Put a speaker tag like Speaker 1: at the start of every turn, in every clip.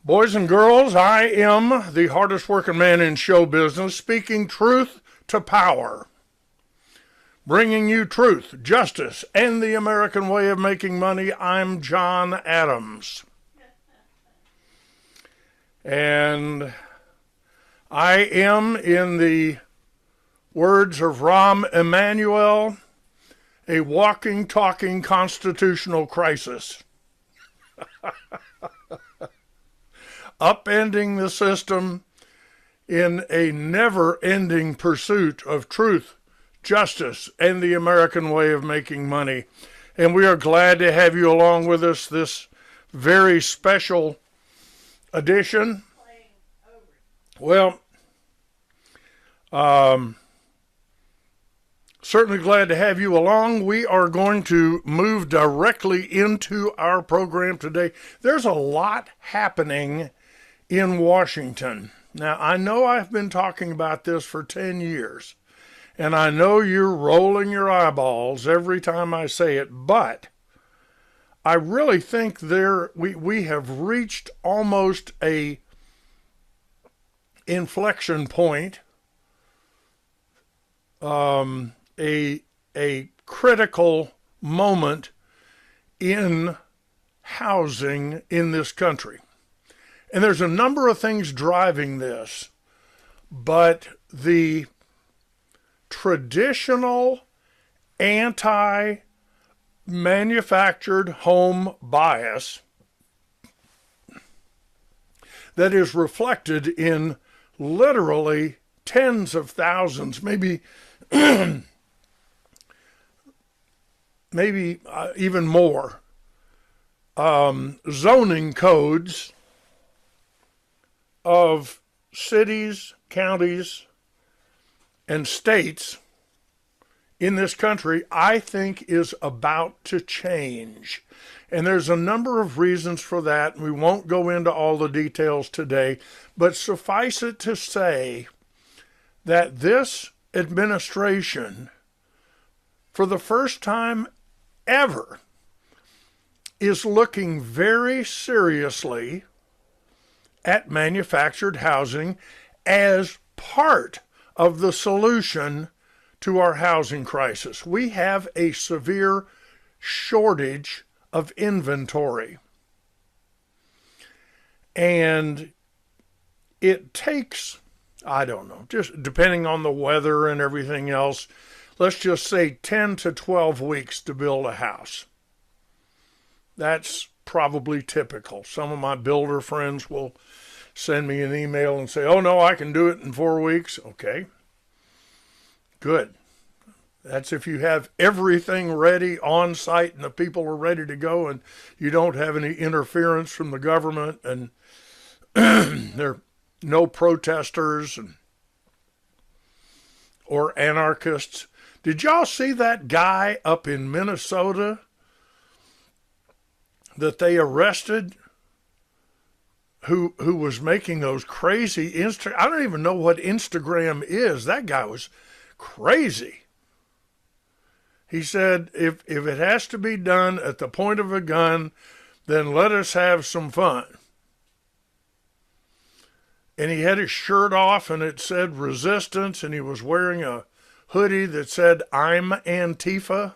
Speaker 1: Boys and girls, I am the hardest working man in show business, speaking truth to power, bringing you truth, justice, and the American way of making money. I'm John Adams. And I am, in the words of Rahm Emanuel, a walking, talking constitutional crisis. Upending the system in a never-ending pursuit of truth, justice, and the American way of making money. And we are glad to have you along with us this very special edition. Well, certainly glad to have you along. We are going to move directly into our program today. There's a lot happening in Washington. Now, I know I've been talking about this for 10 years, and I know you're rolling your eyeballs every time I say it, but I really think we have reached almost a inflection point, a critical moment in housing in this country. And there's a number of things driving this, but the traditional anti-manufactured home bias that is reflected in literally tens of thousands, maybe even more, zoning codes of cities, counties, and states in this country, I think is about to change. And there's a number of reasons for that, and we won't go into all the details today, but suffice it to say that this administration, for the first time ever, is looking very seriously at manufactured housing as part of the solution to our housing crisis. We have a severe shortage of inventory. And it takes, I don't know, just depending on the weather and everything else, let's just say 10 to 12 weeks to build a house. That's probably typical. Some of my builder friends will send me an email and say, oh no, I can do it in 4 weeks. Okay, good. That's if you have everything ready on site and the people are ready to go and you don't have any interference from the government and there are no protesters or anarchists. Did y'all see that guy up in Minnesota that they arrested who was making those crazy I don't even know what Instagram is. That guy was crazy. He said, if it has to be done at the point of a gun, then let us have some fun. And he had his shirt off and it said resistance, and he was wearing a hoodie that said, I'm Antifa.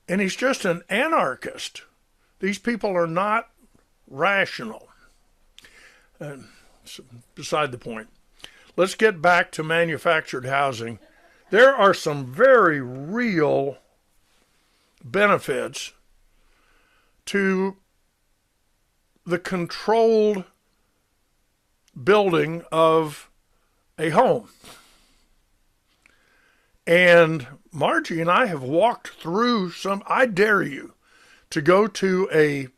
Speaker 1: And he's just an anarchist. These people are not rational. Beside the point. Let's get back to manufactured housing. There are some very real benefits to the controlled building of a home. And Margie and I have walked through some. I dare you to go to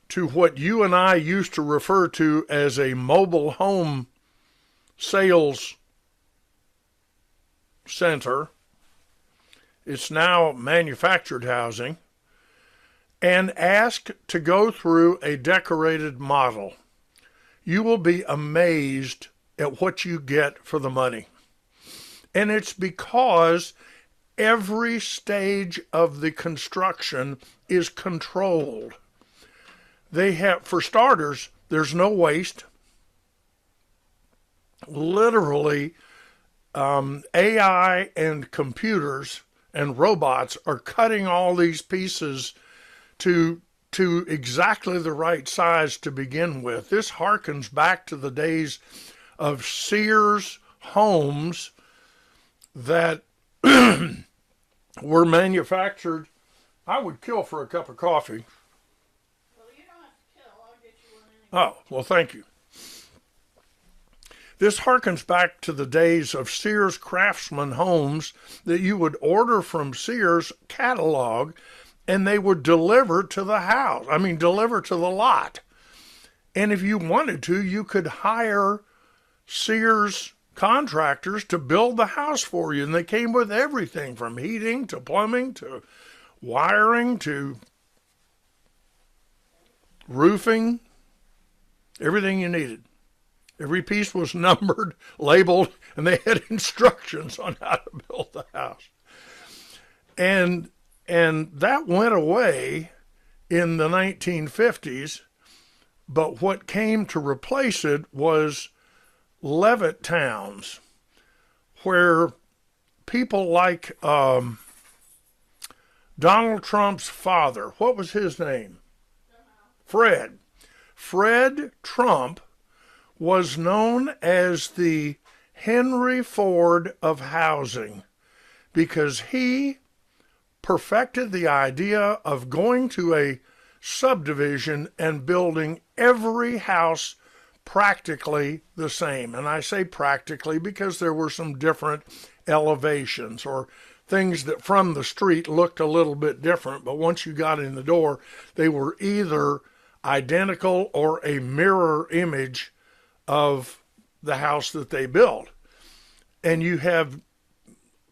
Speaker 1: to what you and I used to refer to as a mobile home sales center. It's now manufactured housing. And ask to go through a decorated model. You will be amazed at what you get for the money. And it's because every stage of the construction is controlled. They have, for starters, there's no waste. Literally, AI and computers and robots are cutting all these pieces to exactly the right size to begin with. This harkens back to the days of Sears homes that were manufactured. I would kill for a cup of coffee.
Speaker 2: Well, you don't have to kill. I'll get you one anyway.
Speaker 1: Oh, well, thank you. This harkens back to the days of Sears Craftsman homes that you would order from Sears catalog and they would deliver to the house. I mean, deliver to the lot. And if you wanted to, you could hire Sears contractors to build the house for you. And they came with everything from heating to plumbing to wiring to roofing, everything you needed. Every piece was numbered, labeled, and they had instructions on how to build the house. And that went away in the 1950s, but what came to replace it was Levitt towns, where people like Donald Trump's father, what was his name? Fred. Fred Trump was known as the Henry Ford of housing because he perfected the idea of going to a subdivision and building every house practically the same. And I say practically because there were some different elevations or things that from the street looked a little bit different, but once you got in the door, they were either identical or a mirror image of the house that they built. And you have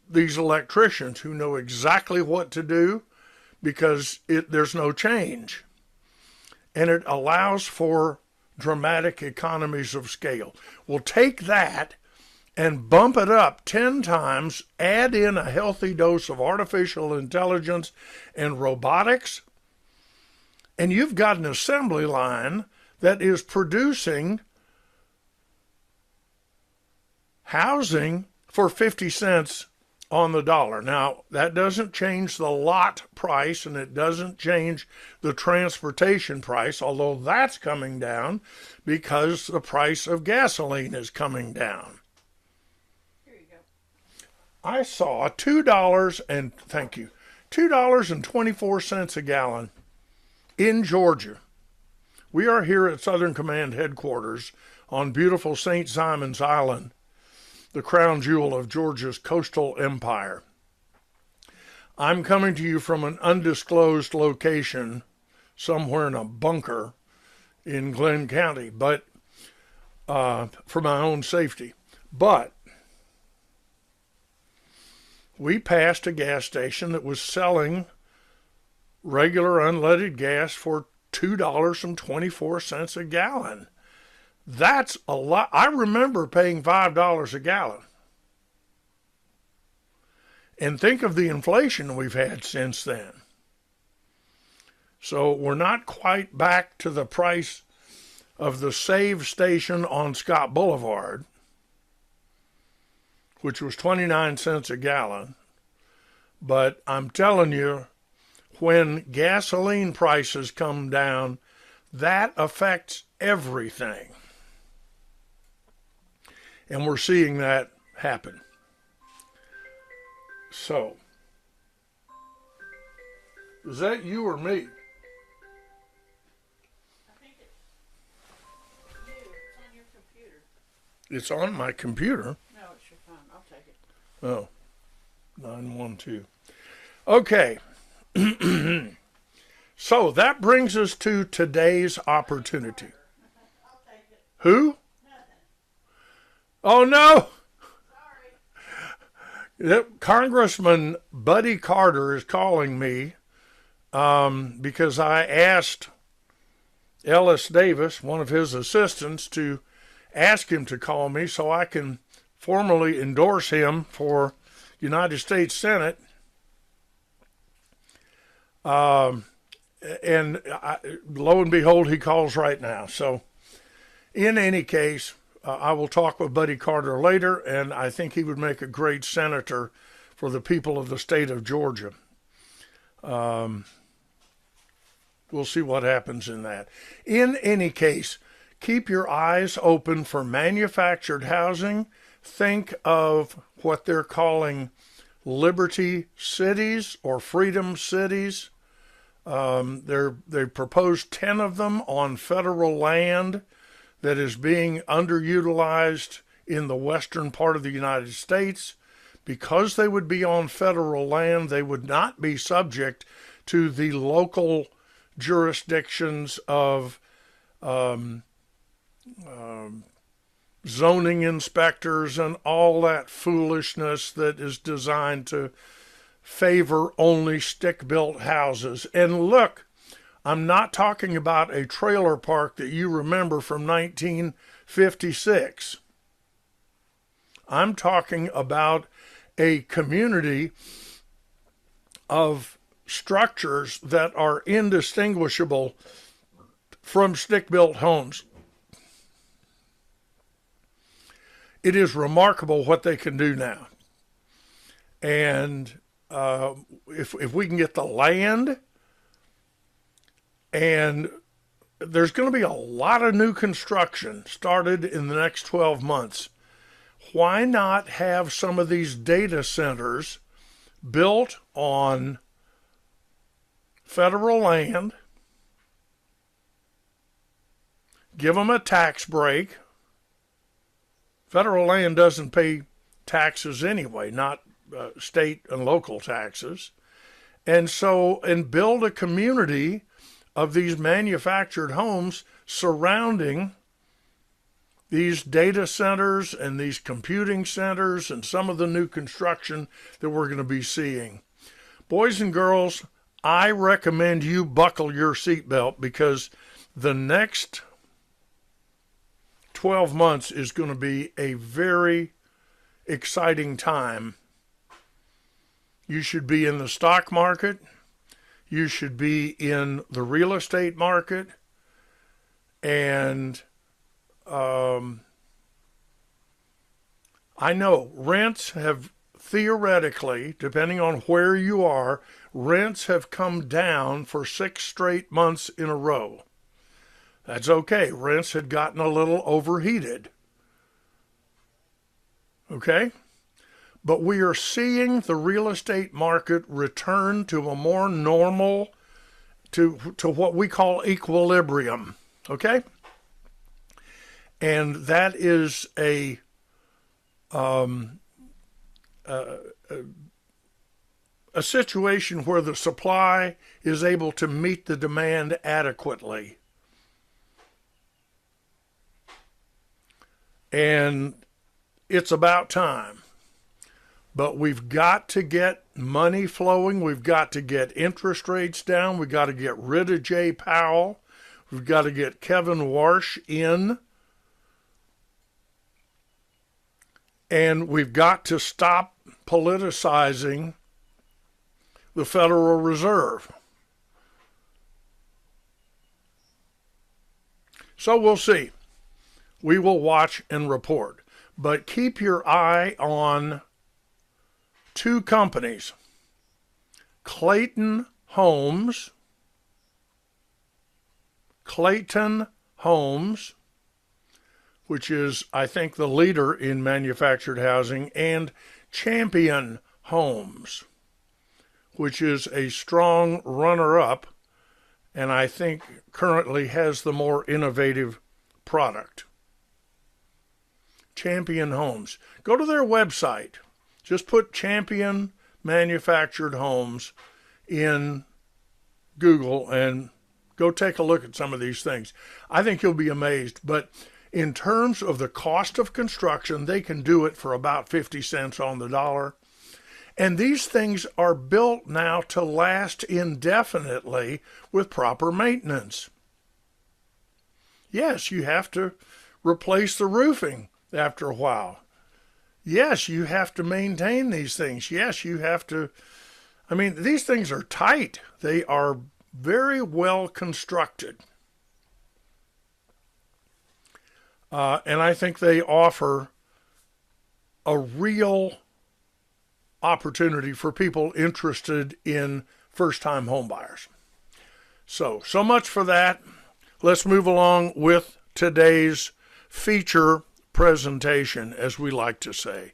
Speaker 1: these electricians who know exactly what to do because there's no change. And it allows for dramatic economies of scale. We'll take that and bump it up 10 times, add in a healthy dose of artificial intelligence and robotics, and you've got an assembly line that is producing housing for 50 cents on the dollar. Now, that doesn't change the lot price and it doesn't change the transportation price, although that's coming down because the price of gasoline is coming down.
Speaker 2: Here you go.
Speaker 1: I saw $2.24 a gallon in Georgia. We are here at Southern Command headquarters on beautiful St. Simon's Island, the crown jewel of Georgia's coastal empire. I'm coming to you from an undisclosed location somewhere in a bunker in Glenn County, but for my own safety. But we passed a gas station that was selling regular unleaded gas for $2.24 a gallon. That's a lot. I remember paying $5 a gallon. And think of the inflation we've had since then. So we're not quite back to the price of the Save station on Scott Boulevard, which was 29 cents a gallon. But I'm telling you, when gasoline prices come down, that affects everything. And we're seeing that happen. So, is that you or me?
Speaker 2: I think it's you. It's on your computer.
Speaker 1: It's on my computer.
Speaker 2: No, it's your phone. I'll take it.
Speaker 1: Oh, 912. Okay. So that brings us to today's opportunity.
Speaker 2: I'll take it.
Speaker 1: Who?
Speaker 2: Nothing.
Speaker 1: Oh, no.
Speaker 2: Sorry.
Speaker 1: Congressman Buddy Carter is calling me because I asked Ellis Davis, one of his assistants, to ask him to call me so I can formally endorse him for United States Senate. and lo and behold, he calls right now. So, in any case, I will talk with Buddy Carter later, and I think he would make a great senator for the people of the state of Georgia. We'll see what happens in that. In any case, keep your eyes open for manufactured housing. Think of what they're calling Liberty Cities or Freedom Cities. They proposed 10 of them on federal land that is being underutilized in the western part of the United States. Because they would be on federal land, they would not be subject to the local jurisdictions of zoning inspectors and all that foolishness that is designed to favor only stick-built houses. And look, I'm not talking about a trailer park that you remember from 1956. I'm talking about a community of structures that are indistinguishable from stick-built homes. It is remarkable what they can do now. And if we can get the land, and there's going to be a lot of new construction started in the next 12 months. Why not have some of these data centers built on federal land, give them a tax break? Federal land doesn't pay taxes anyway, not state and local taxes. And build a community of these manufactured homes surrounding these data centers and these computing centers and some of the new construction that we're going to be seeing. Boys and girls, I recommend you buckle your seatbelt, because the next 12 months is going to be a very exciting time. You should be in the stock market. You should be in the real estate market. And I know rents have theoretically, depending on where you are, rents have come down for 6 straight months in a row. That's okay. Rents had gotten a little overheated. Okay? But we are seeing the real estate market return to a more normal, to what we call equilibrium. Okay? And that is a situation where the supply is able to meet the demand adequately. And it's about time. But we've got to get money flowing. We've got to get interest rates down. We've got to get rid of Jay Powell. We've got to get Kevin Warsh in. And we've got to stop politicizing the Federal Reserve. So we'll see. We will watch and report. But keep your eye on 2 companies, Clayton Homes, which is, I think, the leader in manufactured housing, and Champion Homes, which is a strong runner-up, and I think currently has the more innovative product. Champion Homes. Go to their website. Just put Champion Manufactured Homes in Google and go take a look at some of these things. I think you'll be amazed. But in terms of the cost of construction, they can do it for about 50 cents on the dollar. And these things are built now to last indefinitely with proper maintenance. Yes, you have to replace the roofing after a while. Yes, you have to maintain these things. Yes, you have to. I mean, these things are tight. They are very well constructed. And I think they offer a real opportunity for people interested in first-time homebuyers. So much for that. Let's move along with today's feature presentation, as we like to say.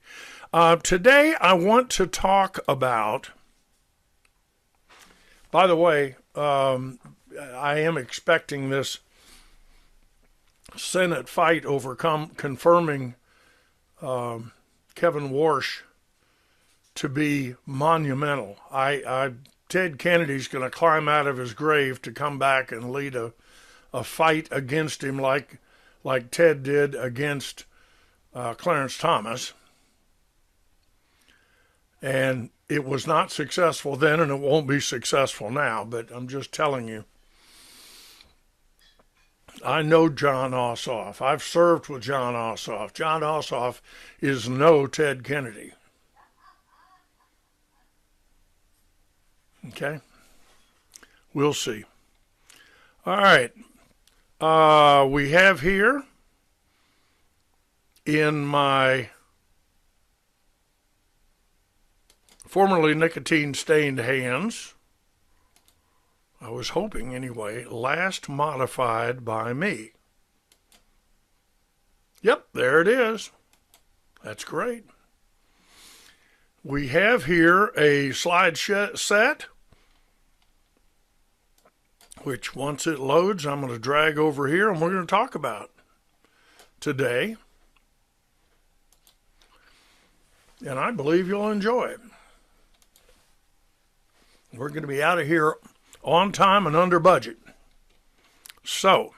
Speaker 1: Today, I want to talk about, by the way, I am expecting this Senate fight over confirming Kevin Warsh to be monumental. Ted Kennedy's going to climb out of his grave to come back and lead a fight against him like Ted did against Clarence Thomas. And it was not successful then, and it won't be successful now, but I'm just telling you. I know Jon Ossoff. I've served with Jon Ossoff. Jon Ossoff is no Ted Kennedy. Okay? We'll see. All right. We have here in my formerly nicotine-stained hands, I was hoping anyway, last modified by me. Yep, there it is. That's great. We have here a slide set, which once it loads, I'm going to drag over here and we're going to talk about today. And I believe you'll enjoy it. We're going to be out of here on time and under budget. So,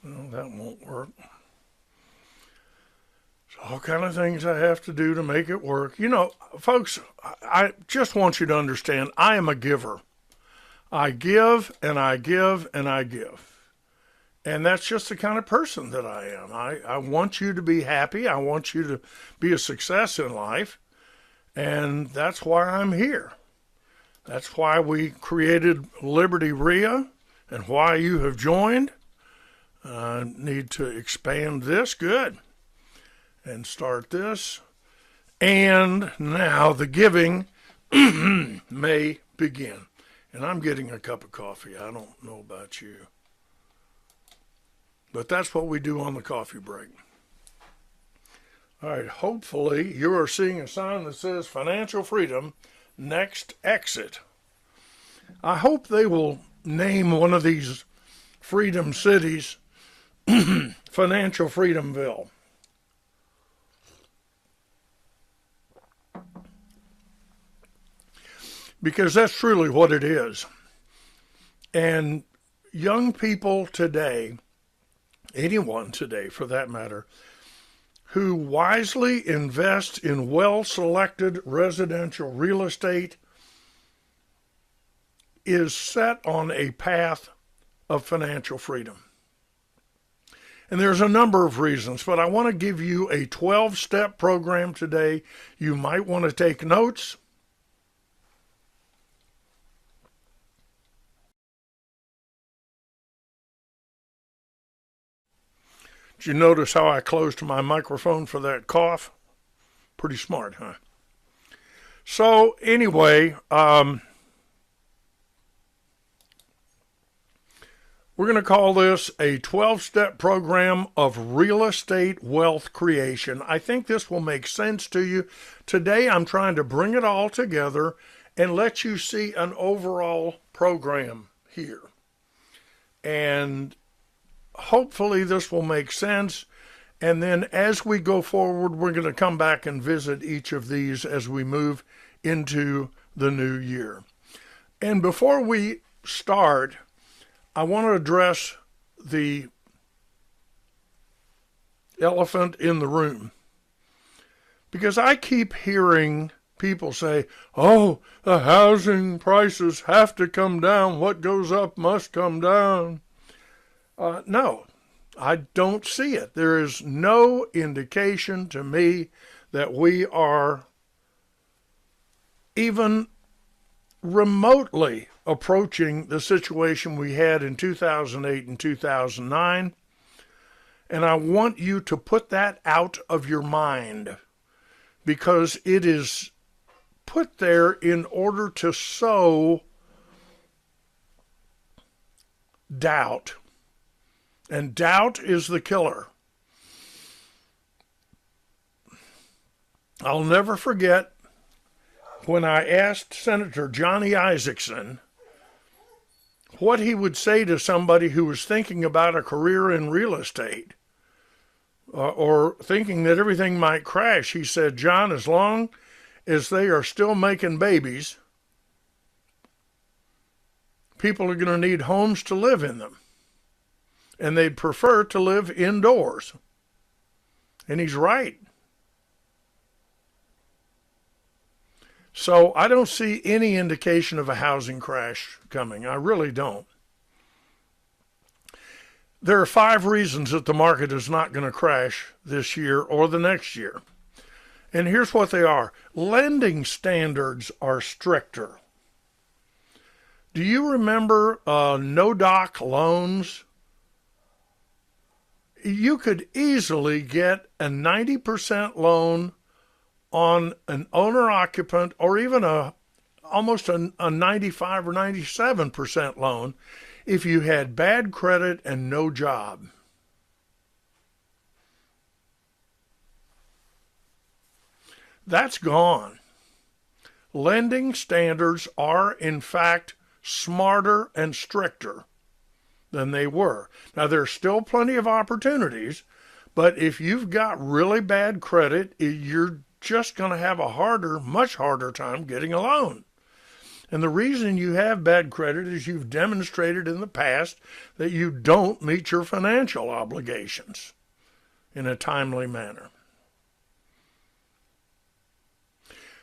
Speaker 1: well, that won't work. There's all kind of things I have to do to make it work. You know, folks, I just want you to understand, I am a giver. I give and I give and I give. And that's just the kind of person that I am. I want you to be happy. I want you to be a success in life. And that's why I'm here. That's why we created Liberty RIA and why you have joined. Need to expand this. Good. And start this. And now the giving may begin. And I'm getting a cup of coffee. I don't know about you. But that's what we do on the coffee break. All right, hopefully you are seeing a sign that says Financial Freedom, next exit. I hope they will name one of these freedom cities Financial Freedomville. Because that's truly what it is. And young people today, anyone today for that matter, who wisely invest in well-selected residential real estate is set on a path of financial freedom. And there's a number of reasons, but I want to give you a 12-step program today. You might want to take notes. Did you notice how I closed my microphone for that cough? Pretty smart, huh? So anyway, we're going to call this a 12-step program of real estate wealth creation. I think this will make sense to you. Today, I'm trying to bring it all together and let you see an overall program here. And hopefully this will make sense. And then as we go forward, we're going to come back and visit each of these as we move into the new year. And before we start, I want to address the elephant in the room. Because I keep hearing people say, oh, the housing prices have to come down. What goes up must come down. No, I don't see it. There is no indication to me that we are even remotely approaching the situation we had in 2008 and 2009. And I want you to put that out of your mind because it is put there in order to sow doubt. And doubt is the killer. I'll never forget when I asked Senator Johnny Isakson what he would say to somebody who was thinking about a career in real estate or thinking that everything might crash. He said, John, as long as they are still making babies, people are going to need homes to live in them. And they'd prefer to live indoors. And he's right. So I don't see any indication of a housing crash coming. I really don't. There are 5 reasons that the market is not going to crash this year or the next year. And here's what they are. Lending standards are stricter. Do you remember no-doc loans? You could easily get a 90% loan on an owner-occupant or even almost a 95 or 97% loan if you had bad credit and no job. That's gone. Lending standards are, in fact, smarter and stricter than they were. Now, there's still plenty of opportunities, but if you've got really bad credit, you're just going to have a much harder time getting a loan. And the reason you have bad credit is you've demonstrated in the past that you don't meet your financial obligations in a timely manner.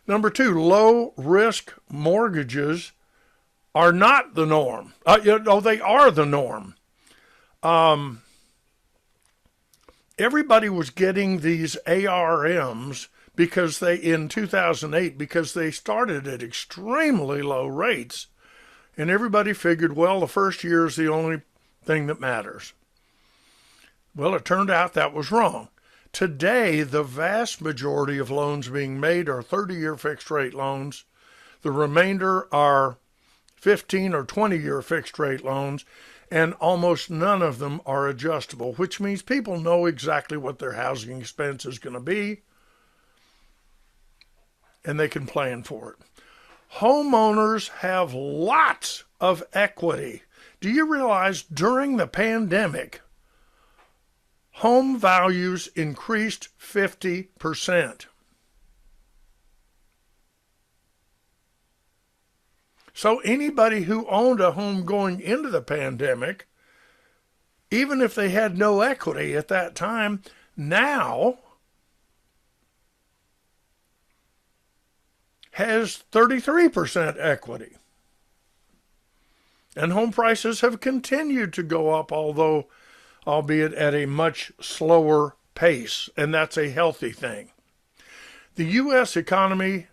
Speaker 1: Number 2, low-risk mortgages are not the norm. They are the norm. Everybody was getting these ARMs in 2008 because they started at extremely low rates. And everybody figured, well, the first year is the only thing that matters. Well, it turned out that was wrong. Today, the vast majority of loans being made are 30-year fixed-rate loans. The remainder are 15 or 20-year fixed-rate loans, and almost none of them are adjustable, which means people know exactly what their housing expense is going to be, and they can plan for it. Homeowners have lots of equity. Do you realize during the pandemic, home values increased 50%? So anybody who owned a home going into the pandemic, even if they had no equity at that time, now has 33% equity. And home prices have continued to go up, albeit at a much slower pace, and that's a healthy thing. The U.S. economy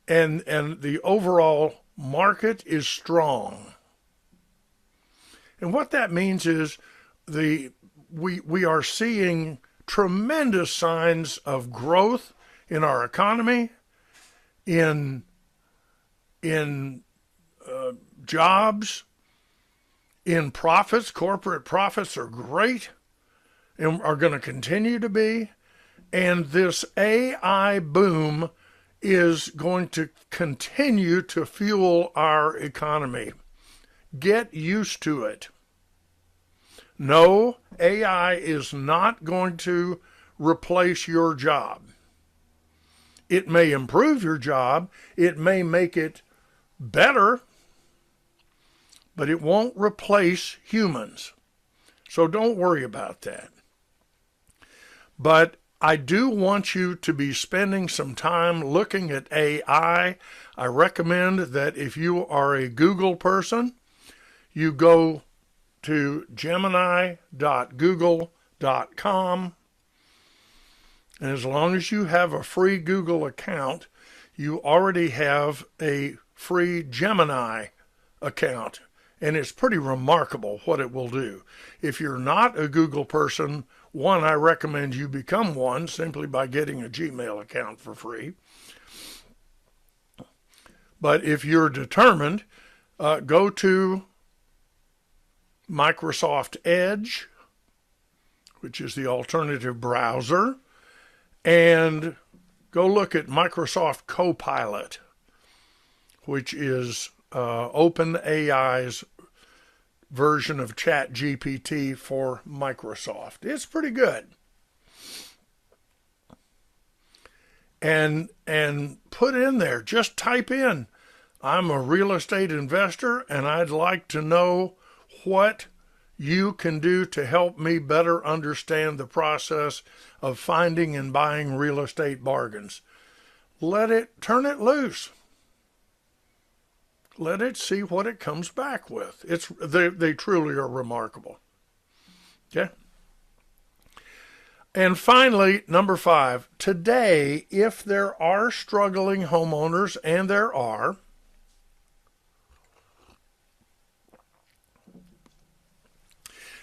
Speaker 1: and the overall market is strong. And what that means is we are seeing tremendous signs of growth in our economy, in jobs, in profits. Corporate profits are great and are going to continue to be. And this AI boom is going to continue to fuel our economy. Get used to it. No, AI is not going to replace your job. It may improve your job, it may make it better, but it won't replace humans. So don't worry about that. But I do want you to be spending some time looking at AI. I recommend that if you are a Google person, you go to gemini.google.com. And as long as you have a free Google account, you already have a free Gemini account, and it's pretty remarkable what it will do. If you're not a Google person, one, I recommend you become one simply by getting a Gmail account for free. But if you're determined, go to Microsoft Edge, which is the alternative browser, and go look at Microsoft Copilot, which is OpenAI's version of ChatGPT for Microsoft. It's pretty good. And put in there, just type in, I'm a real estate investor and I'd like to know what you can do to help me better understand the process of finding and buying real estate bargains. Turn it loose. Let it see what it comes back with. They truly are remarkable. Okay? And finally, number 5, today, if there are struggling homeowners, and there are,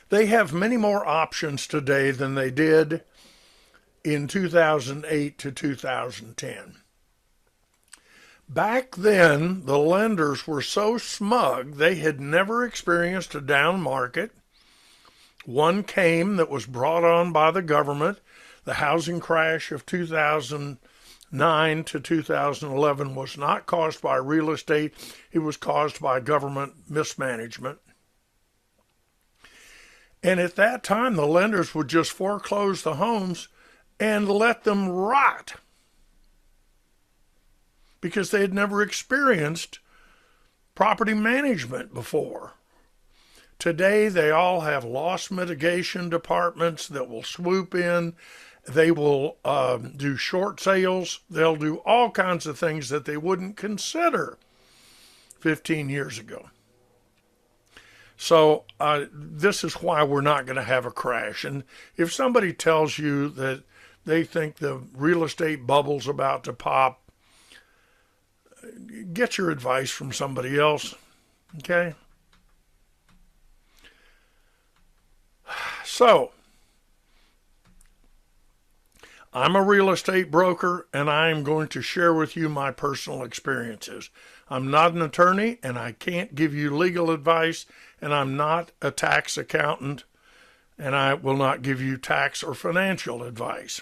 Speaker 1: they have many more options today than they did in 2008 to 2010. Back then, the lenders were so smug, they had never experienced a down market. One came that was brought on by the government. The housing crash of 2009 to 2011 was not caused by real estate. It was caused by government mismanagement. And at that time, the lenders would just foreclose the homes and let them rot because they had never experienced property management before. Today, they all have loss mitigation departments that will swoop in. They will do short sales. They'll do all kinds of things that they wouldn't consider 15 years ago. So this is why we're not going to have a crash. And if somebody tells you that they think the real estate bubble's about to pop, get your advice from somebody else, okay? So, I'm a real estate broker, and I am going to share with you my personal experiences. I'm not an attorney, and I can't give you legal advice, and I'm not a tax accountant, and I will not give you tax or financial advice.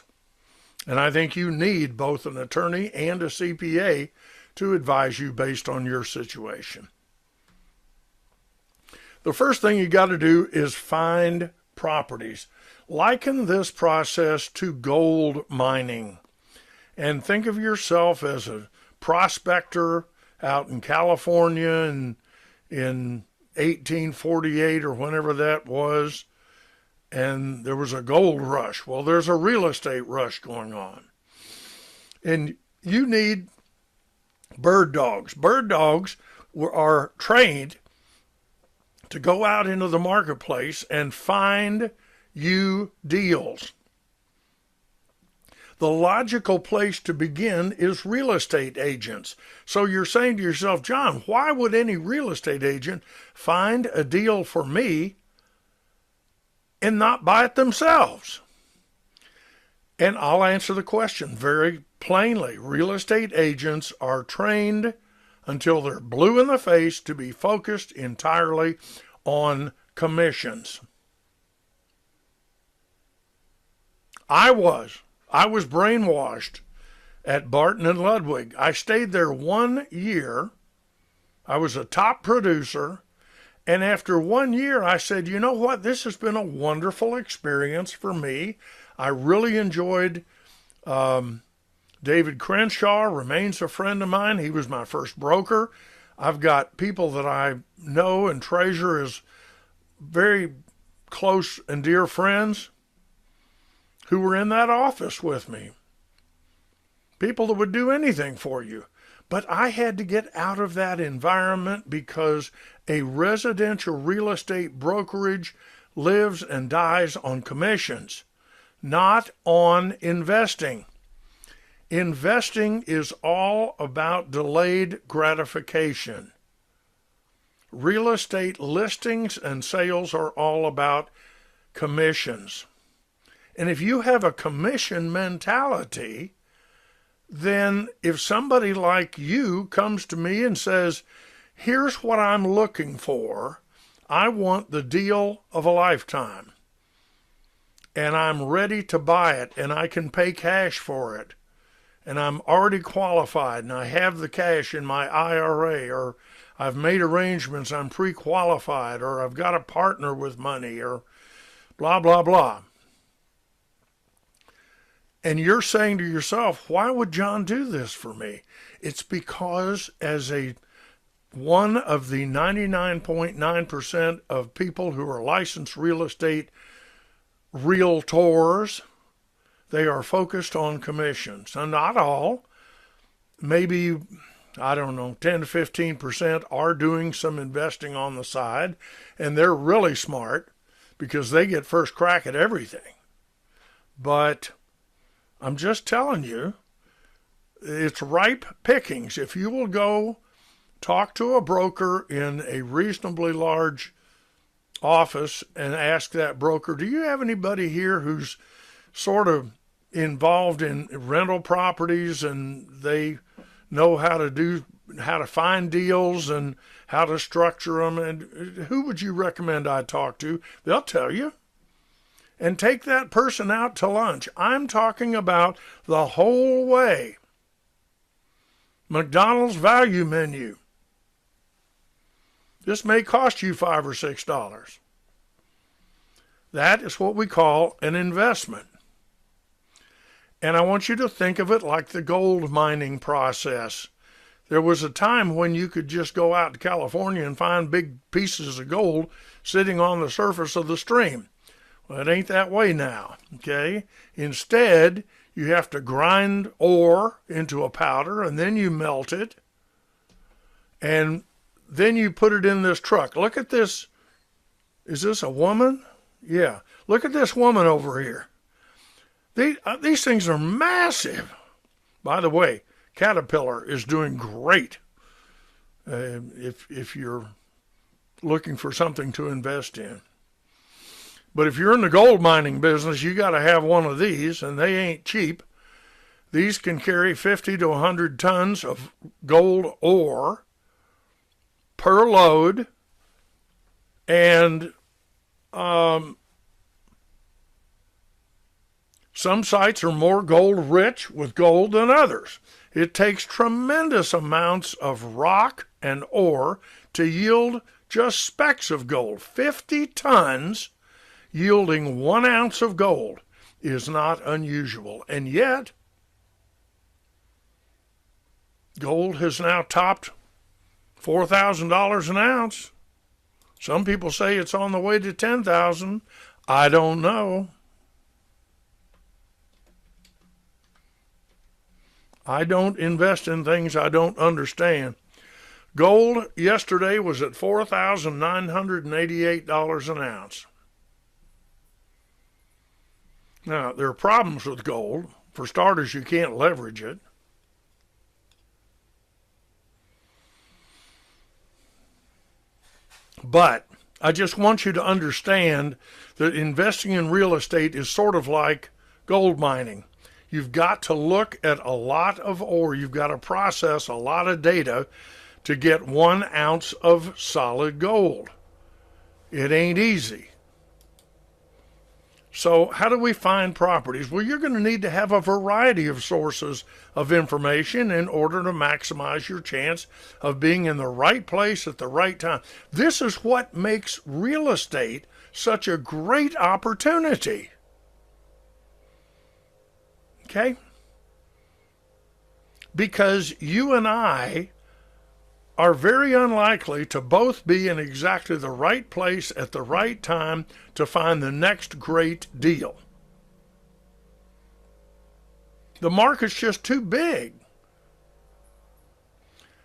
Speaker 1: And I think you need both an attorney and a CPA to advise you based on your situation. The first thing you got to do is find properties. Liken this process to gold mining, and think of yourself as a prospector out in California in 1848 or whenever that was, and there was a gold rush. Well, there's a real estate rush going on, and you need bird dogs. Bird dogs are trained to go out into the marketplace and find you deals. The logical place to begin is real estate agents. So you're saying to yourself, John, why would any real estate agent find a deal for me and not buy it themselves? And I'll answer the question very plainly. Real estate agents are trained until they're blue in the face to be focused entirely on commissions. I was brainwashed at Barton and Ludwig. I stayed there 1 year. I was a top producer. And after 1 year, I said, you know what? This has been a wonderful experience for me. I really enjoyed David Crenshaw, remains a friend of mine. He was my first broker. I've got people that I know and treasure as very close and dear friends who were in that office with me. People that would do anything for you. But I had to get out of that environment because a residential real estate brokerage lives and dies on commissions, not on investing. Investing is all about delayed gratification. real estate listings and sales are all about commissions. And if you have a commission mentality, then if somebody like you comes to me and says, here's what I'm looking for, I want the deal of a lifetime, and I'm ready to buy it, and I can pay cash for it, and I'm already qualified, and I have the cash in my IRA, or I've made arrangements, I'm pre-qualified, or I've got a partner with money, or blah, blah, blah. And you're saying to yourself, why would John do this for me? It's because as one of the 99.9% of people who are licensed real estate realtors, they are focused on commissions. Now, not all. Maybe, I don't know, 10 to 15% are doing some investing on the side, and they're really smart because they get first crack at everything. But I'm just telling you, it's ripe pickings. If you will go talk to a broker in a reasonably large office and ask that broker, do you have anybody here who's sort of involved in rental properties and they know how to find deals and how to structure them, and who would you recommend I talk to? They'll tell you. And take that person out to lunch. I'm talking about the whole way. McDonald's value menu. This may cost you $5 or $6. That is what we call an investment. And I want you to think of it like the gold mining process. There was a time when you could just go out to California and find big pieces of gold sitting on the surface of the stream. Well, it ain't that way now, okay? Instead, you have to grind ore into a powder, and then you melt it, and then you put it in this truck. Look at this. Is this a woman? Yeah. Look at this woman over here. These things are massive. By the way, Caterpillar is doing great if you're looking for something to invest in. But if you're in the gold mining business, you got to have one of these, and they ain't cheap. These can carry 50 to 100 tons of gold ore per load, and some sites are more gold rich with gold than others. It takes tremendous amounts of rock and ore to yield just specks of gold. 50 tons yielding 1 ounce of gold is not unusual. And yet, gold has now topped $4,000 an ounce. Some people say it's on the way to $10,000. I don't know. I don't invest in things I don't understand. Gold yesterday was at $4,988 an ounce. Now, there are problems with gold. For starters, you can't leverage it. But I just want you to understand that investing in real estate is sort of like gold mining. You've got to look at a lot of ore. You've got to process a lot of data to get 1 ounce of solid gold. It ain't easy. So how do we find properties? Well, you're going to need to have a variety of sources of information in order to maximize your chance of being in the right place at the right time. This is what makes real estate such a great opportunity. Okay? Because you and I are very unlikely to both be in exactly the right place at the right time to find the next great deal. The market's just too big.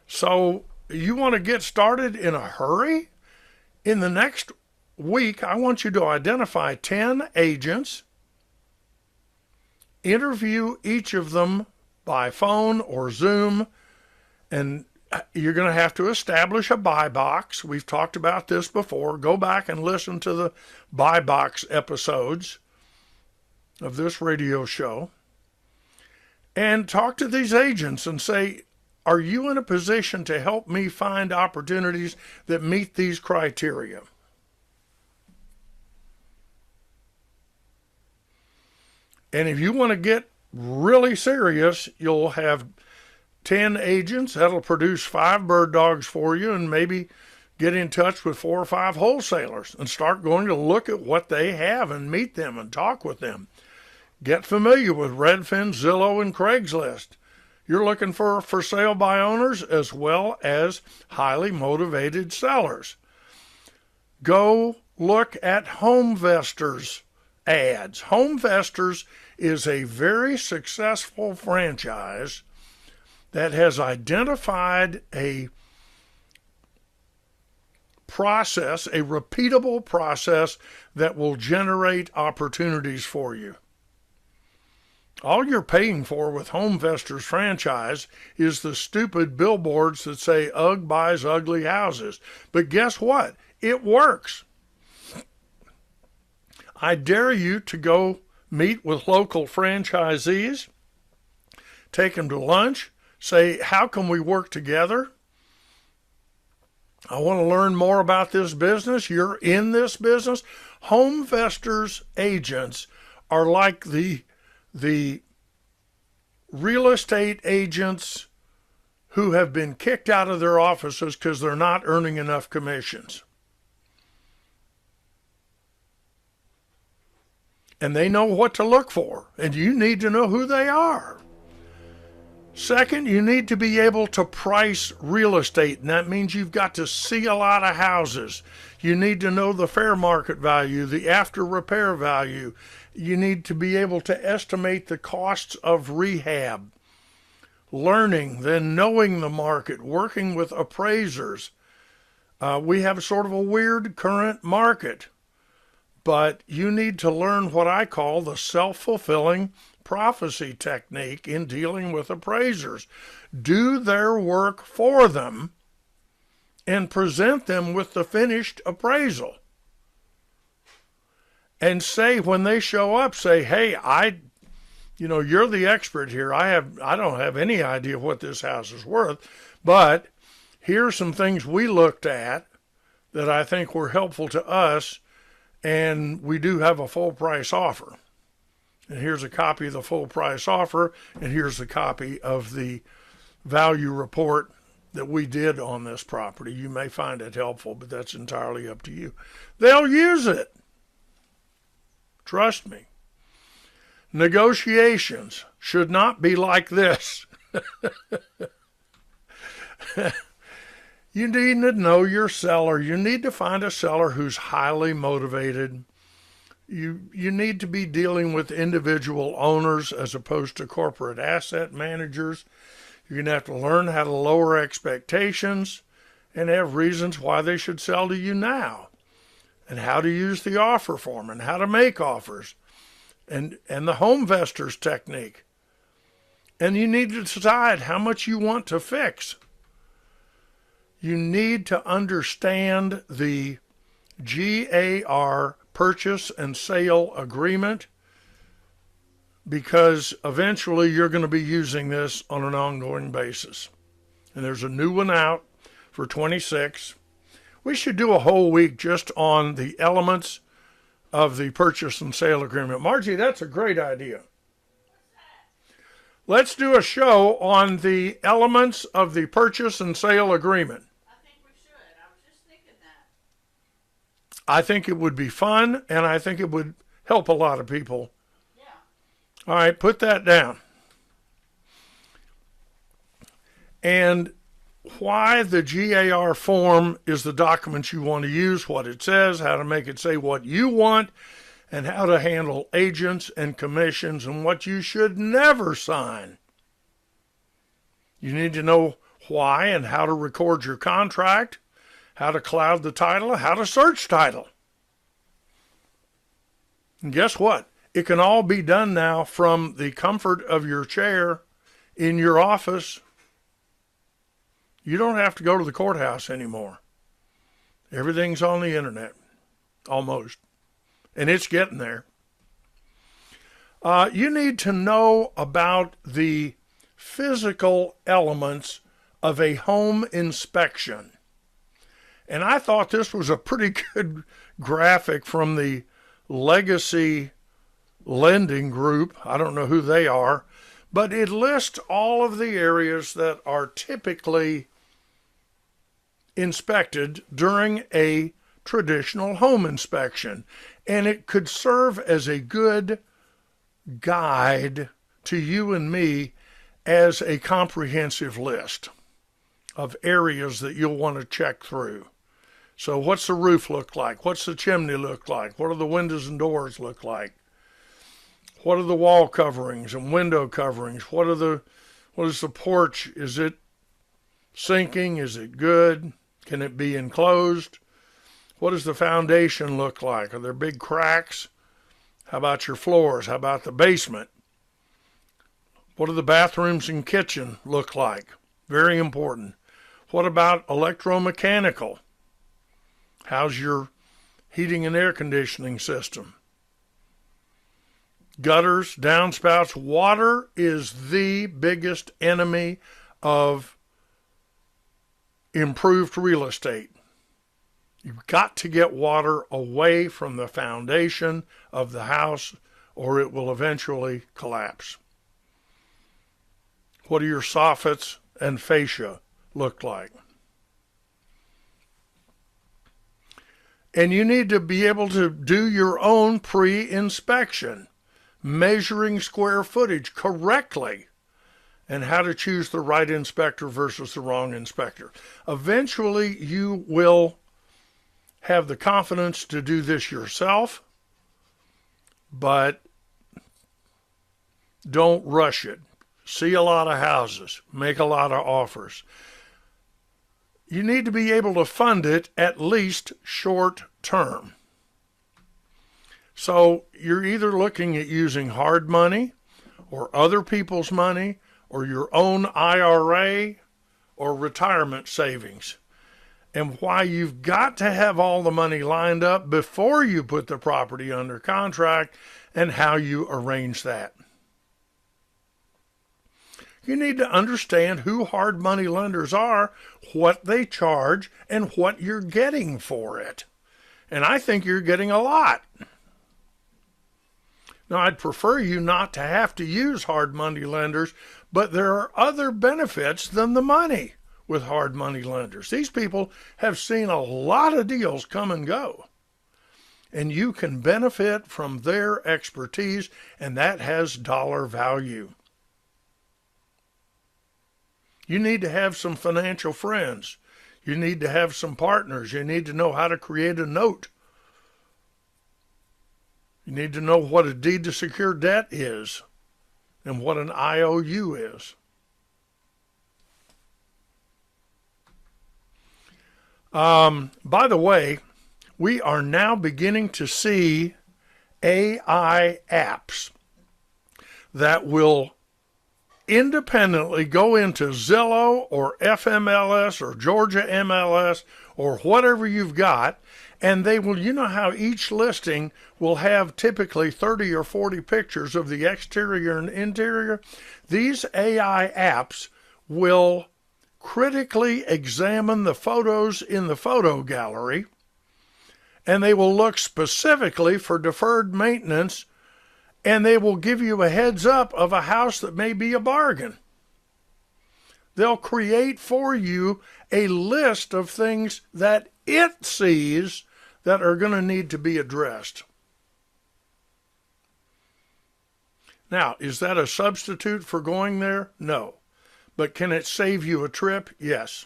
Speaker 1: So you want to get started in a hurry? In the next week, I want you to identify 10 agents, interview each of them by phone or Zoom, and you're going to have to establish a buy box. We've talked about this before. Go back and listen to the buy box episodes of this radio show and talk to these agents and say, are you in a position to help me find opportunities that meet these criteria? And if you want to get really serious, you'll have 10 agents that'll produce 5 bird dogs for you, and maybe get in touch with 4 or 5 wholesalers and start going to look at what they have and meet them and talk with them. Get familiar with Redfin, Zillow, and Craigslist. You're looking for sale by owners as well as highly motivated sellers. Go look at HomeVestors ads. HomeVestors is a very successful franchise that has identified a process, a repeatable process that will generate opportunities for you. All you're paying for with HomeVestors franchise is the stupid billboards that say "Ugg buys ugly houses." But guess what? It works. I dare you to go meet with local franchisees, take them to lunch, say, how can we work together? I want to learn more about this business. You're in this business. HomeVestors agents are like the real estate agents who have been kicked out of their offices because they're not earning enough commissions. And they know what to look for, and you need to know who they are. Second, you need to be able to price real estate, and that means you've got to see a lot of houses. You need to know the fair market value, the after repair value. You need to be able to estimate the costs of rehab. Learning, then knowing the market, working with appraisers. We have sort of a weird current market, but you need to learn what I call the self-fulfilling prophecy technique in dealing with appraisers. Do their work for them and present them with the finished appraisal. And say, when they show up, say, hey, you're the expert here. I don't have any idea what this house is worth, but here's some things we looked at that I think were helpful to us, and we do have a full price offer. And here's a copy of the full price offer, and here's a copy of the value report that we did on this property. You may find it helpful, but that's entirely up to you. They'll use it. Trust me. Negotiations should not be like this. You need to know your seller. You need to find a seller who's highly motivated. You need to be dealing with individual owners as opposed to corporate asset managers. You're going to have to learn how to lower expectations and have reasons why they should sell to you now, and how to use the offer form and how to make offers, and the HomeVestors technique. And you need to decide how much you want to fix. You need to understand the GAR, purchase and sale agreement, because eventually you're going to be using this on an ongoing basis. And there's a new one out for 26. We should do a whole week just on the elements of the purchase and sale agreement. Margie, that's a great idea. Let's do a show on the elements of the purchase and sale agreement.
Speaker 2: I think we should. I was just thinking that.
Speaker 1: I think it would be fun, and I think it would help a lot of people.
Speaker 2: Yeah.
Speaker 1: All right, put that down. And why the GAR form is the document you want to use, what it says, how to make it say what you want, and how to handle agents and commissions, and what you should never sign. You need to know why and how to record your contract, how to cloud the title, how to search title. And guess what? It can all be done now from the comfort of your chair in your office. You don't have to go to the courthouse anymore. Everything's on the internet, almost. And it's getting there. You need to know about the physical elements of a home inspection. And I thought this was a pretty good graphic from the Legacy Lending Group. I don't know who they are, but it lists all of the areas that are typically inspected during a traditional home inspection. And it could serve as a good guide to you and me as a comprehensive list of areas that you'll want to check through. So what's the roof look like? What's the chimney look like? What do the windows and doors look like? What are the wall coverings and window coverings? What is the porch? Is it sinking? Is it good? Can it be enclosed? What does the foundation look like? Are there big cracks? How about your floors? How about the basement? What do the bathrooms and kitchen look like? Very important. What about electromechanical? How's your heating and air conditioning system? Gutters, downspouts. Water is the biggest enemy of improved real estate. You've got to get water away from the foundation of the house or it will eventually collapse. What do your soffits and fascia look like? And you need to be able to do your own pre-inspection, measuring square footage correctly, and how to choose the right inspector versus the wrong inspector. Eventually, you will have the confidence to do this yourself, but don't rush it. See a lot of houses, make a lot of offers. You need to be able to fund it at least short term. So you're either looking at using hard money or other people's money or your own IRA or retirement savings. And why you've got to have all the money lined up before you put the property under contract and how you arrange that. You need to understand who hard money lenders are, what they charge, and what you're getting for it. And I think you're getting a lot. Now, I'd prefer you not to have to use hard money lenders, but there are other benefits than the money with hard money lenders. These people have seen a lot of deals come and go, and you can benefit from their expertise, and that has dollar value. You need to have some financial friends. You need to have some partners. You need to know how to create a note. You need to know what a deed to secure debt is and what an IOU is. By the way, we are now beginning to see AI apps that will independently go into Zillow or FMLS or Georgia MLS or whatever you've got, and they will, you know how each listing will have typically 30 or 40 pictures of the exterior and interior? These AI apps will critically examine the photos in the photo gallery, and they will look specifically for deferred maintenance, and they will give you a heads up of a house that may be a bargain. They'll create for you a list of things that it sees that are going to need to be addressed. Now, is that a substitute for going there? No. But can it save you a trip? Yes.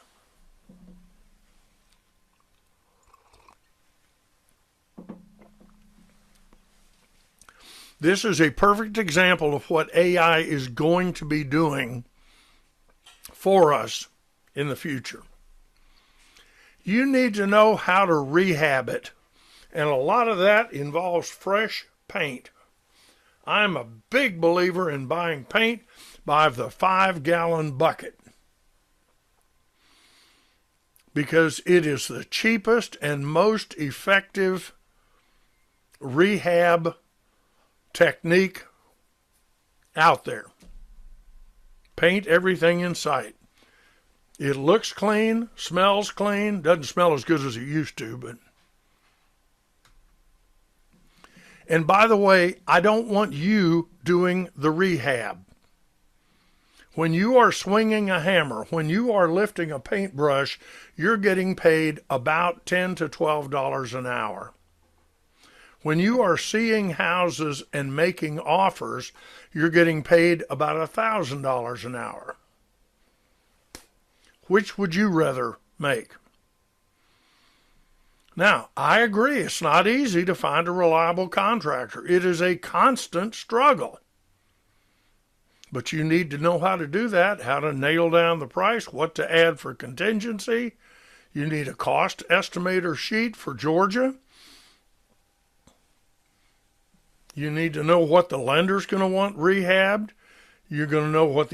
Speaker 1: This is a perfect example of what AI is going to be doing for us in the future. You need to know how to rehab it, and a lot of that involves fresh paint. I'm a big believer in buying paint by the 5-gallon bucket. because it is the cheapest and most effective rehab technique out there. Paint everything in sight. It looks clean, smells clean, doesn't smell as good as it used to, but. And by the way, I don't want you doing the rehab. When you are swinging a hammer, when you are lifting a paintbrush, you're getting paid about $10 to $12 an hour. When you are seeing houses and making offers, you're getting paid about $1,000 an hour. Which would you rather make? Now, I agree, it's not easy to find a reliable contractor. It is a constant struggle. But you need to know how to do that, how to nail down the price, what to add for contingency. You need a cost estimator sheet for Georgia. You need to know what the lender's going to want rehabbed. You're going to know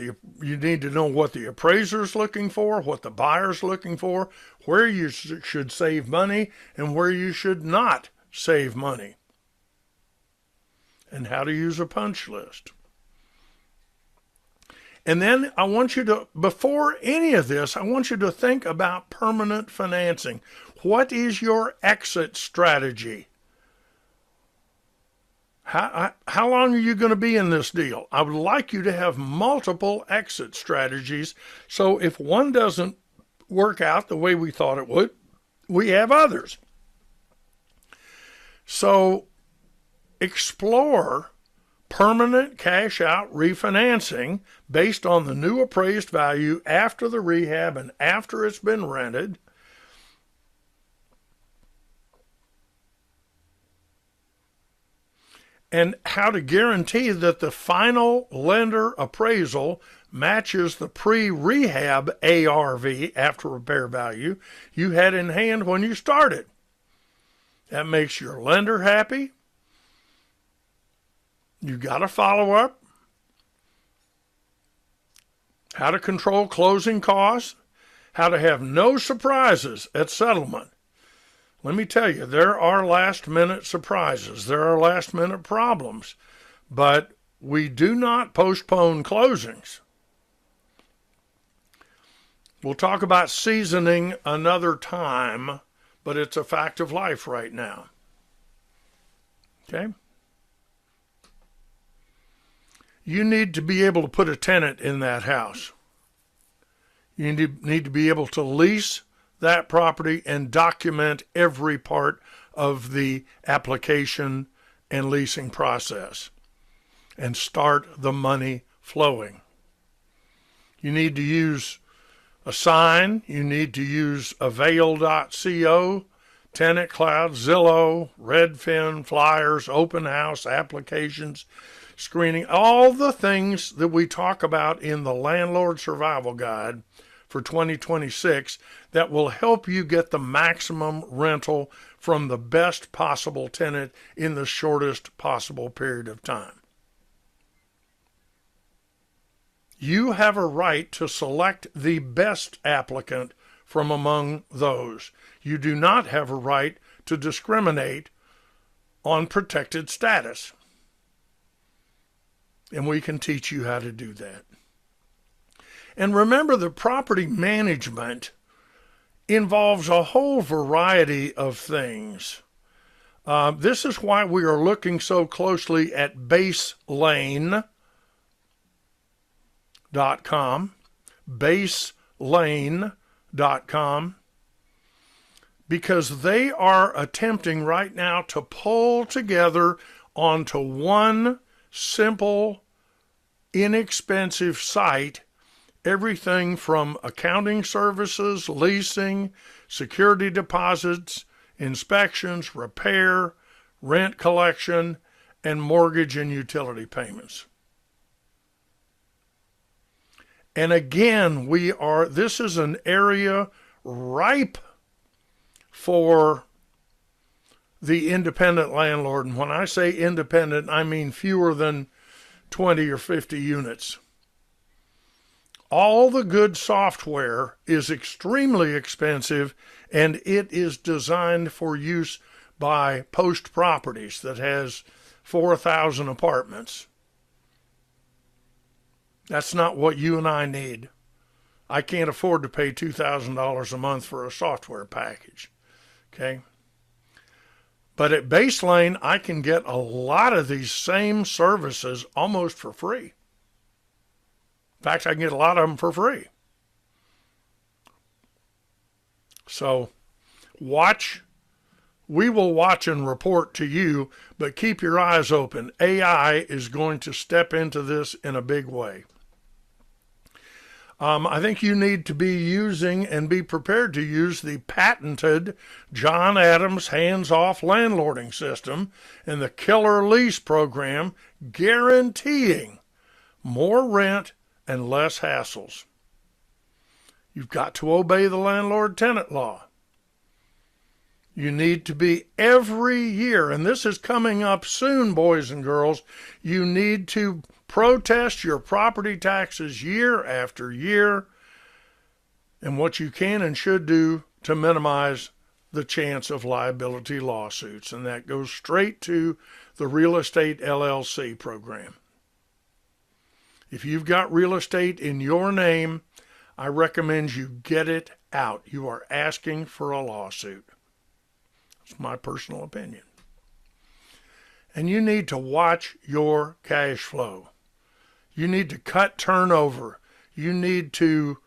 Speaker 1: you need to know what the appraiser's looking for, what the buyer's looking for, where you should save money and where you should not save money, and how to use a punch list. And then I want you to, before any of this, I want you to think about permanent financing. What is your exit strategy? How long are you going to be in this deal? I would like you to have multiple exit strategies, so if one doesn't work out the way we thought it would, we have others. So explore permanent cash out refinancing based on the new appraised value after the rehab and after it's been rented. And how to guarantee that the final lender appraisal matches the pre-rehab ARV, after repair value, you had in hand when you started. That makes your lender happy. You got to follow up. How to control closing costs. How to have no surprises at settlement. Let me tell you, there are last-minute surprises. There are last-minute problems. But we do not postpone closings. We'll talk about seasoning another time, but it's a fact of life right now. Okay? You need to be able to put a tenant in that house. You need to be able to lease that property and document every part of the application and leasing process and start the money flowing. You need to use a sign. You need to use avail.co, Tenant Cloud, Zillow, Redfin, flyers, open house, applications, screening, all the things that we talk about in the Landlord Survival Guide for 2026 that will help you get the maximum rental from the best possible tenant in the shortest possible period of time. You have a right to select the best applicant from among those. You do not have a right to discriminate on protected status. And we can teach you how to do that. And remember, the property management involves a whole variety of things. This is why we are looking so closely at baselane.com, baselane.com, because they are attempting right now to pull together onto one simple, inexpensive site everything from accounting services, leasing, security deposits, inspections, repair, rent collection, and mortgage and utility payments. And again, this is an area ripe for the independent landlord. And when I say independent, I mean fewer than 20 or 50 units. All the good software is extremely expensive, and it is designed for use by Post Properties that has 4,000 apartments. That's not what you and I need. I can't afford to pay $2,000 a month for a software package. Okay? But at Baselane, I can get a lot of these same services almost for free. In fact, I can get a lot of them for free. So we will watch and report to you, but keep your eyes open. AI is going to step into this in a big way. I think you need to be using and be prepared to use the patented John Adams hands-off landlording system and the killer lease program, guaranteeing more rent and less hassles. You've got to obey the landlord-tenant law. You need to be every year, and this is coming up soon, boys and girls, you need to protest your property taxes year after year, and what you can and should do to minimize the chance of liability lawsuits. And that goes straight to the Real Estate LLC program. If you've got real estate in your name, I recommend you get it out. You are asking for a lawsuit. It's my personal opinion. And you need to watch your cash flow. You need to cut turnover. You need to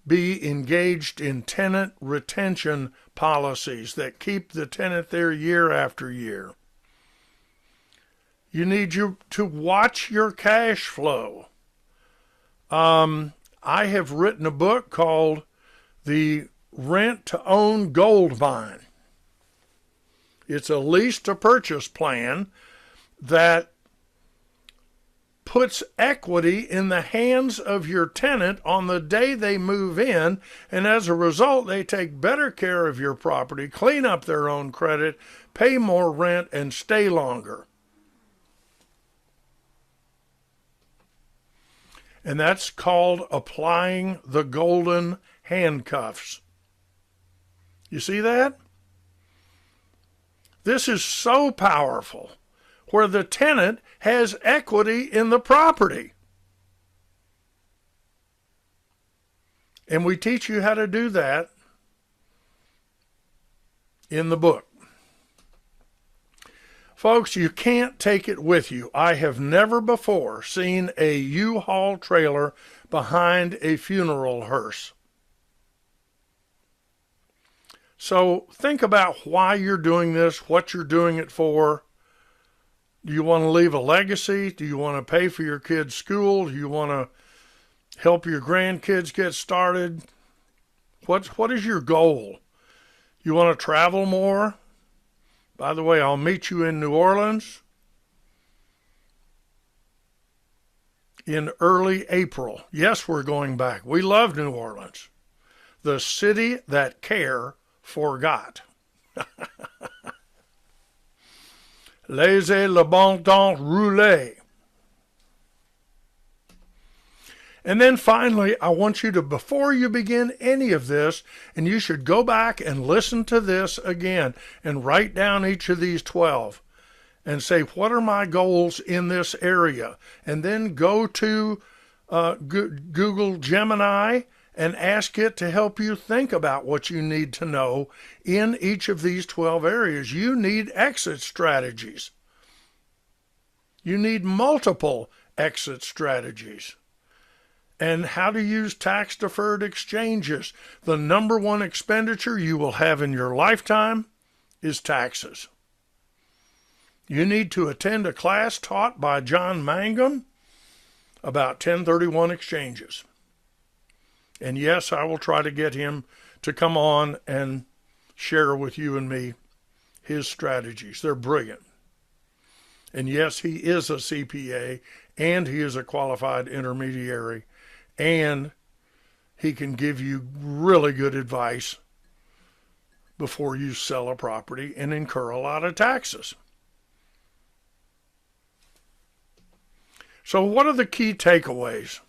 Speaker 1: be engaged in tenant retention policies that keep the tenant there year after year. You need to watch your cash flow. I have written a book called The Rent to Own Gold Mine. It's a lease to purchase plan that puts equity in the hands of your tenant on the day they move in, and as a result, they take better care of your property, clean up their own credit, pay more rent, and stay longer. And that's called applying the golden handcuffs. You see that? This is so powerful, where the tenant has equity in the property. And we teach you how to do that in the book. Folks, you can't take it with you. I have never before seen a U-Haul trailer behind a funeral hearse. So think about why you're doing this, what you're doing it for. Do you want to leave a legacy? Do you want to pay for your kids' school? Do you want to help your grandkids get started? What is your goal? You want to travel more? By the way, I'll meet you in New Orleans in early April. Yes, we're going back. We love New Orleans. The city that care forgot. Laissez le bon temps rouler. And then finally, I want you to, before you begin any of this, and you should go back and listen to this again and write down each of these 12 and say, what are my goals in this area? And then go to Google Gemini and ask it to help you think about what you need to know in each of these 12 areas. You need exit strategies. You need multiple exit strategies. And how to use tax-deferred exchanges. The number one expenditure you will have in your lifetime is taxes. You need to attend a class taught by John Mangum about 1031 exchanges. And yes, I will try to get him to come on and share with you and me his strategies. They're brilliant. And yes, he is a CPA, and he is a qualified intermediary, and he can give you really good advice before you sell a property and incur a lot of taxes. So what are the key takeaways?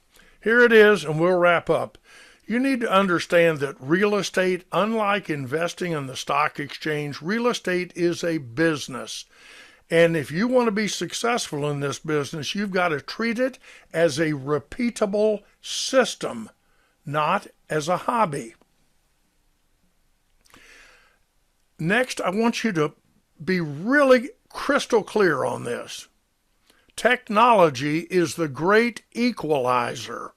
Speaker 1: Here it is, and we'll wrap up. You need to understand that real estate, unlike investing in the stock exchange, real estate is a business. And if you want to be successful in this business, you've got to treat it as a repeatable system, not as a hobby. Next, I want you to be really crystal clear on this. Technology is the great equalizer.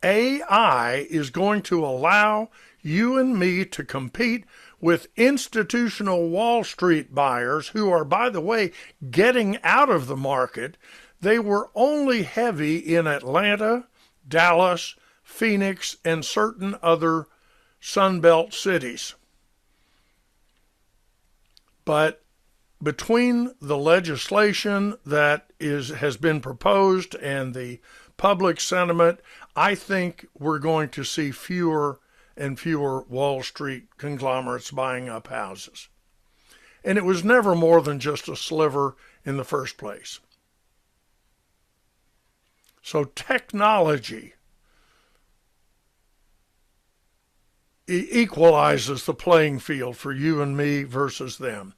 Speaker 1: AI is going to allow you and me to compete with institutional Wall Street buyers who are, by the way, getting out of the market. They were only heavy in Atlanta, Dallas, Phoenix, and certain other Sunbelt cities. But between the legislation that has been proposed and the public sentiment, I think we're going to see fewer and fewer Wall Street conglomerates buying up houses. And it was never more than just a sliver in the first place. So technology equalizes the playing field for you and me versus them.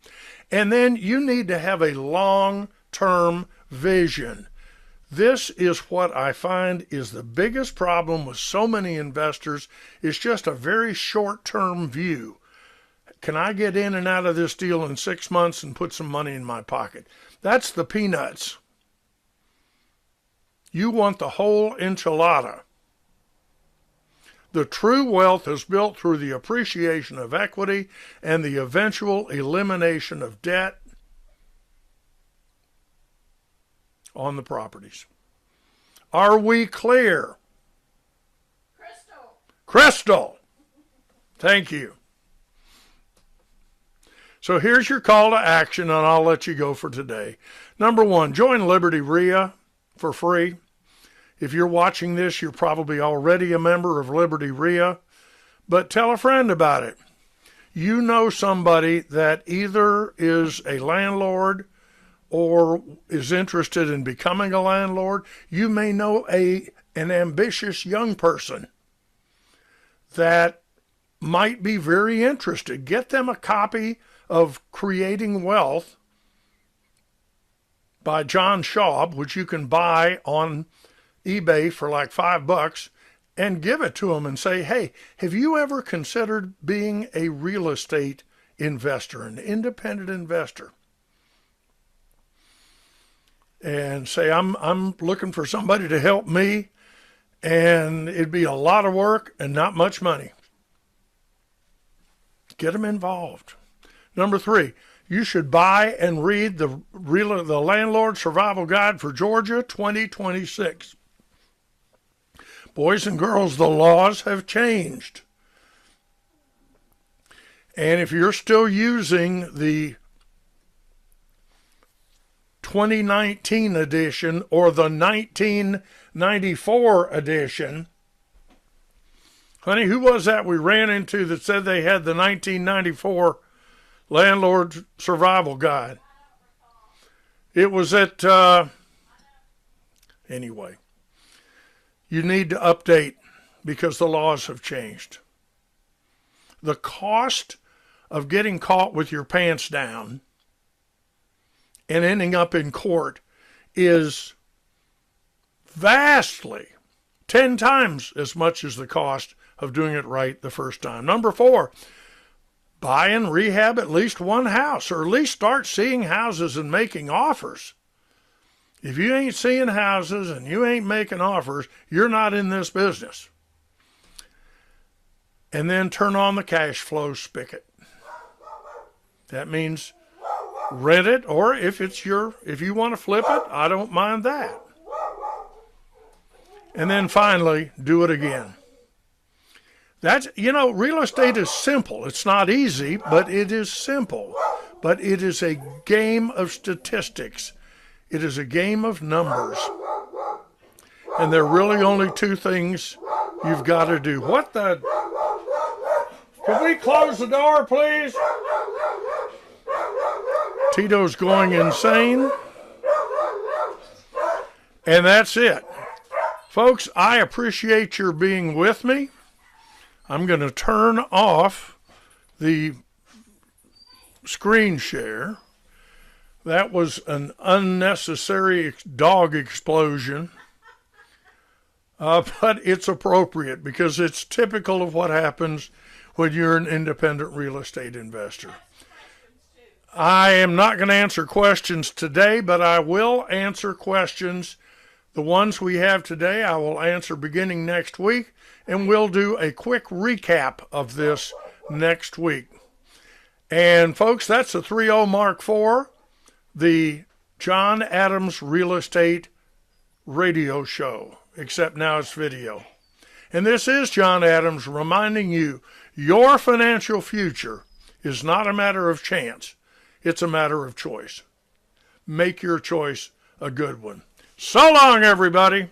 Speaker 1: And then you need to have a long-term vision. This is what I find is the biggest problem with so many investors. It's just a very short-term view. Can I get in and out of this deal in 6 months and put some money in my pocket? That's the peanuts. You want the whole enchilada. The true wealth is built through the appreciation of equity and the eventual elimination of debt on the properties. Are we clear? Crystal. Thank you. So here's your call to action, and I'll let you go for today. Number 1, join Liberty RIA for free. If you're watching this, you're probably already a member of Liberty RIA, but tell a friend about it. You know somebody that either is a landlord or is interested in becoming a landlord. You may know an ambitious young person that might be very interested. Get them a copy of Creating Wealth by John Schaub, which you can buy on eBay for like $5, and give it to them and say, hey, have you ever considered being a real estate investor, an independent investor? And say, I'm looking for somebody to help me, and it'd be a lot of work and not much money. Get them involved. Number 3, you should buy and read the Landlord Survival Guide for Georgia 2026. Boys and girls, the laws have changed. And if you're still using the 2019 edition or the 1994 edition, honey, who was that we ran into that said they had the 1994 Landlord Survival Guide? It was at, anyway. You need to update because the laws have changed. The cost of getting caught with your pants down and ending up in court is vastly 10 times as much as the cost of doing it right the first time. Number 4, buy and rehab at least one house, or at least start seeing houses and making offers. If you ain't seeing houses and you ain't making offers, you're not in this business. And then turn on the cash flow spigot. That means rent it, or if you want to flip it, I don't mind that. And then finally, do it again. Real estate is simple. It's not easy, but it is simple. But it is a game of statistics. It is a game of numbers. And there are really only 2 things you've got to do. What the? Can we close the door, please? Tito's going insane. And that's it. Folks, I appreciate your being with me. I'm going to turn off the screen share. That was an unnecessary dog explosion. But it's appropriate because it's typical of what happens when you're an independent real estate investor. I am not going to answer questions today, but I will answer questions. The ones we have today, I will answer beginning next week, and we'll do a quick recap of this next week. And folks, that's the 3.0 Mark IV, the John Adams Real Estate radio show, except now it's video. And this is John Adams reminding you, your financial future is not a matter of chance. It's a matter of choice. Make your choice a good one. So long, everybody.